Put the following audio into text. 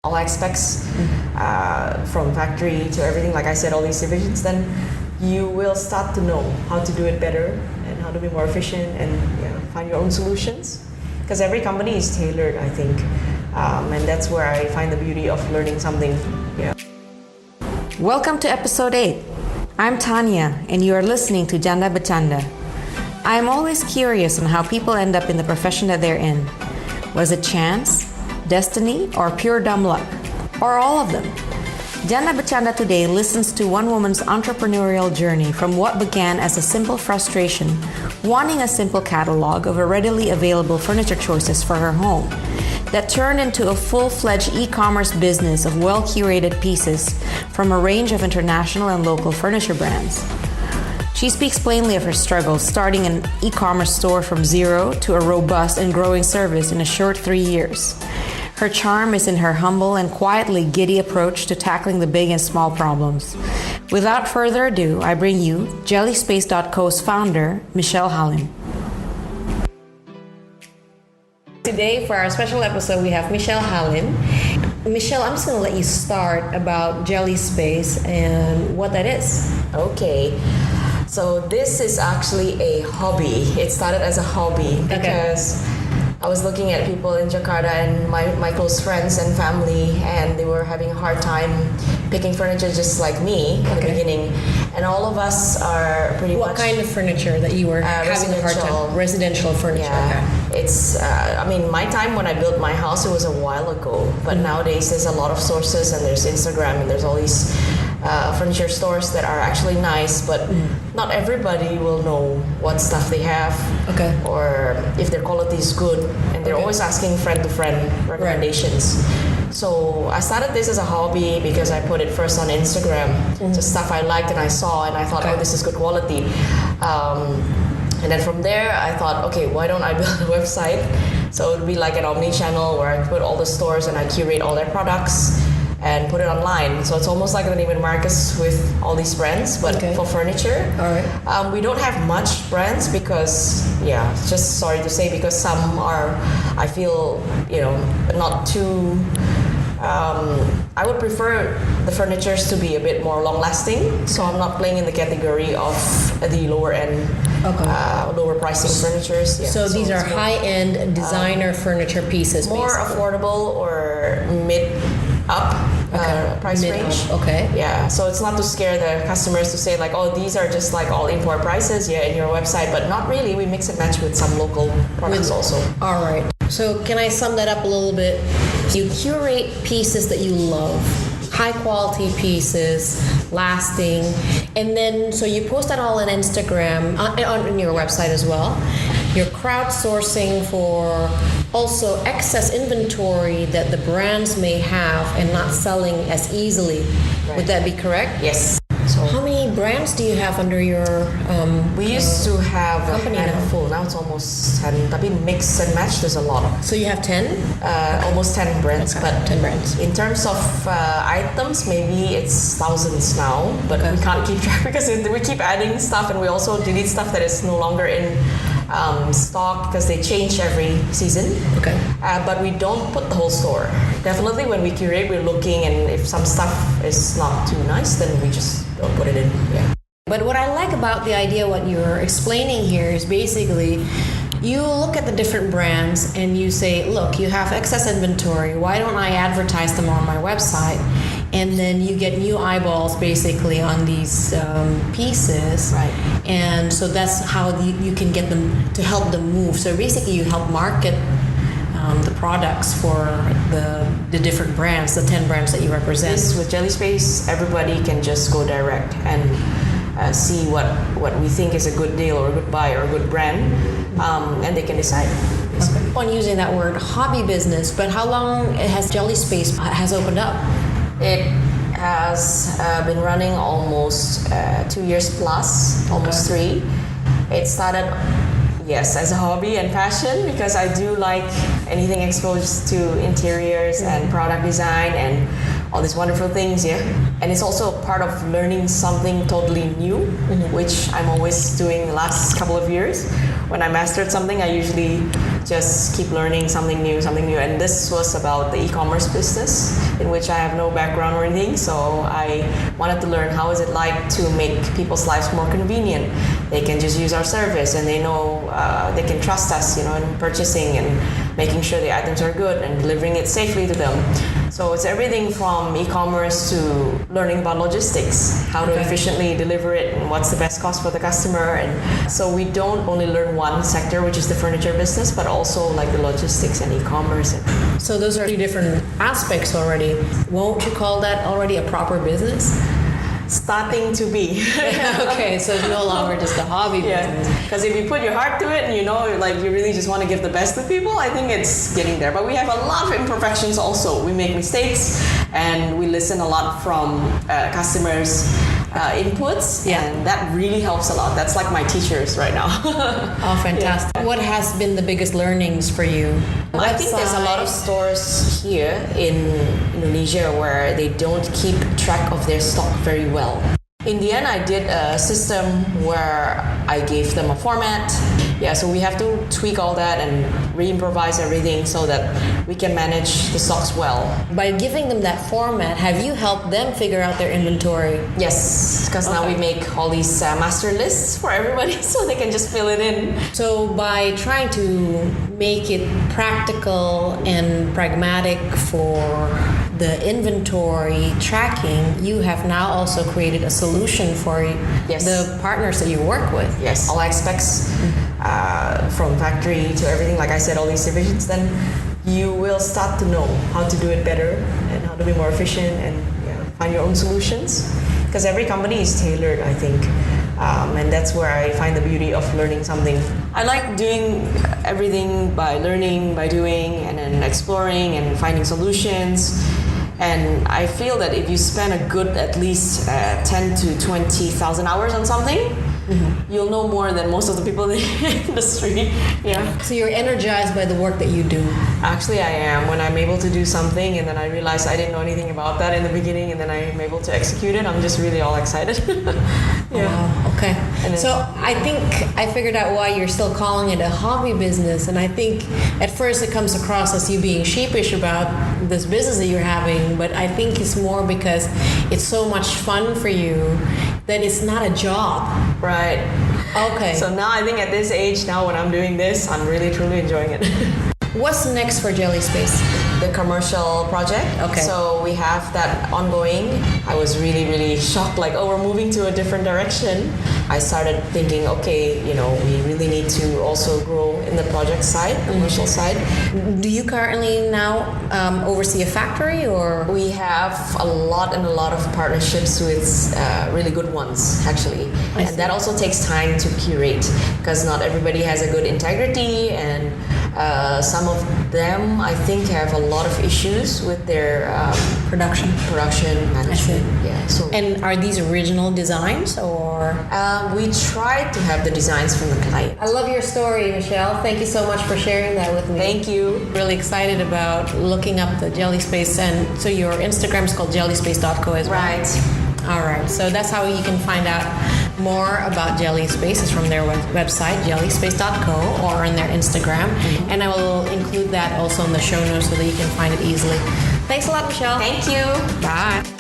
all aspects from factory to everything, like I said, all these divisions, then you will start to know how to do it better and how to be more efficient and find your own solutions. Because every company is tailored, I think. And that's where I find the beauty of learning something. Yeah. Welcome to episode 8. I'm Tanya, and you are listening to Janda Becanda. I am always curious on how people end up in the profession that they're in. Was it chance, destiny, or pure dumb luck? Or all of them? Janda Becanda today listens to one woman's entrepreneurial journey from what began as a simple frustration, wanting a simple catalog of readily available furniture choices for her home, that turned into a full-fledged e-commerce business of well-curated pieces from a range of international and local furniture brands. She speaks plainly of her struggles starting an e-commerce store from zero to a robust and growing service in a short 3 years. Her charm is in her humble and quietly giddy approach to tackling the big and small problems. Without further ado, I bring you Jellyspace.co's founder, Michelle Halim. Today, for our special episode, we have Michelle Halim. Michelle, I'm just going to let you start about Jellyspace and what that is. Okay. So this is actually a hobby. It started as a hobby because I was looking at people in Jakarta and my close friends and family, and they were having a hard time picking furniture just like me at the beginning. And all of us are pretty much... What kind of furniture that you were having a hard time? Residential furniture. Yeah. Okay. It's, my time when I built my house, it was a while ago. But nowadays there's a lot of sources, and there's Instagram, and there's all these furniture stores that are actually nice, but not everybody will know what stuff they have, or if their quality is good, and they're always asking friend-to-friend recommendations. So I started this as a hobby because I put it first on Instagram, just stuff I liked and I saw, and I thought, oh, this is good quality. And then from there, I thought, okay, why don't I build a website? So it would be like an omni-channel where I put all the stores and I curate all their products and put it online. So it's almost like the Neiman Marcus with all these brands, but for furniture. All right. We don't have much brands because, just sorry to say, because some are, I feel, not too... I would prefer the furnitures to be a bit more long-lasting, so I'm not playing in the category of the lower-end, lower pricing furnitures. Yeah. So these are high-end designer furniture pieces, more basically. Affordable or mid-up price range. Okay. Yeah, so it's not to scare the customers to say like, oh, these are just like all import prices, in your website, but not really. We mix and match with some local products also. All right. So can I sum that up a little bit? You curate pieces that you love, high quality pieces, lasting, and then so you post that all on Instagram, on your website as well. You're crowdsourcing for also excess inventory that the brands may have and not selling as easily. Right. Would that be correct? Yes. So how many brands do you have under your we used to have company a handful. Now it's almost 10. Tapi mix and match, there's a lot of. So you have 10? Almost 10 brands. Okay. But 10 brands. In terms of items, maybe it's thousands now. But we can't keep track because we keep adding stuff, and we also delete stuff that is no longer in stock because they change every season. Okay. But we don't put the whole store. Definitely when we curate, we're looking, and if some stuff is not too nice, then we just don't put it in. Yeah. But what I like about the idea, what you're explaining here, is basically you look at the different brands and you say, look, you have excess inventory. Why don't I advertise them on my website? And then you get new eyeballs basically on these pieces. Right. And so that's how you can get them to help them move. So basically you help market the products for the different brands, the 10 brands that you represent. This, with Jellyspace, everybody can just go direct and see what we think is a good deal or a good buy or a good brand, and they can decide. On using that word, hobby business, but how long has Jellyspace has opened up? It has been running almost 2 years plus, almost 3. It started, as a hobby and passion, because I do like anything exposed to interiors and product design and all these wonderful things, yeah. And it's also part of learning something totally new, which I'm always doing the last couple of years. When I mastered something, I usually just keep learning something new. And this was about the e-commerce business, in which I have no background or anything. So I wanted to learn how is it like to make people's lives more convenient. They can just use our service, and they know they can trust us, in purchasing and making sure the items are good and delivering it safely to them. So it's everything from e-commerce to learning about logistics, how to efficiently deliver it and what's the best cost for the customer. And so we don't only learn one sector, which is the furniture business, but also like the logistics and e-commerce. So those are two different aspects already. Won't you call that already a proper business? Starting to be. Okay, so it's no longer just a hobby business. Because if you put your heart to it and you really just want to give the best to people, I think it's getting there. But we have a lot of imperfections also. We make mistakes, and we listen a lot from customers' inputs, and that really helps a lot. That's like my teachers right now. Oh, fantastic. Yeah. What has been the biggest learnings for you? I think there's a lot of stores here in Indonesia where they don't keep track of their stock very well. In the end, I did a system where I gave them a format. Yeah, so we have to tweak all that and re-improvise everything so that we can manage the stocks well. By giving them that format, have you helped them figure out their inventory? Yes, because now we make all these master lists for everybody so they can just fill it in. So by trying to make it practical and pragmatic for the inventory tracking, you have now also created a solution for the partners that you work with. Yes, all aspects from factory to everything, like I said, all these divisions, then you will start to know how to do it better and how to be more efficient and find your own solutions. Because every company is tailored, I think. And that's where I find the beauty of learning something. I like doing everything by learning, by doing, and then exploring and finding solutions. And I feel that if you spend a good at least 10 to 20,000 hours on something, you'll know more than most of the people in the industry. Yeah. So you're energized by the work that you do? Actually, I am. When I'm able to do something and then I realize I didn't know anything about that in the beginning and then I'm able to execute it, I'm just really all excited. Wow. Okay. So I think I figured out why you're still calling it a hobby business. And I think at first it comes across as you being sheepish about this business that you're having, but I think it's more because it's so much fun for you that it's not a job. Right. Okay. So now I think at this age, now when I'm doing this, I'm really truly enjoying it. What's next for Jelly Space? The commercial project. Okay. So we have that ongoing. I was really, really shocked, like, oh, we're moving to a different direction. I started thinking, okay, we really need to also grow in the project side, commercial side. Do you currently now oversee a factory, or? We have a lot of partnerships with really good ones, actually. And that also takes time to curate because not everybody has a good integrity, and some of them, I think, have a lot of issues with their production management. Yeah. So. And are these original designs, or? We try to have the designs from the client. I love your story, Michelle. Thank you so much for sharing that with me. Thank you. Really excited about looking up the Jelly Space, and so your Instagram is called jellyspace.co as well. Right. All right. So that's how you can find out more about Jelly Space is from their website, jellyspace.co, or on their Instagram. And I will include that also in the show notes so that you can find it easily. Thanks a lot, Michelle. Thank you. Bye.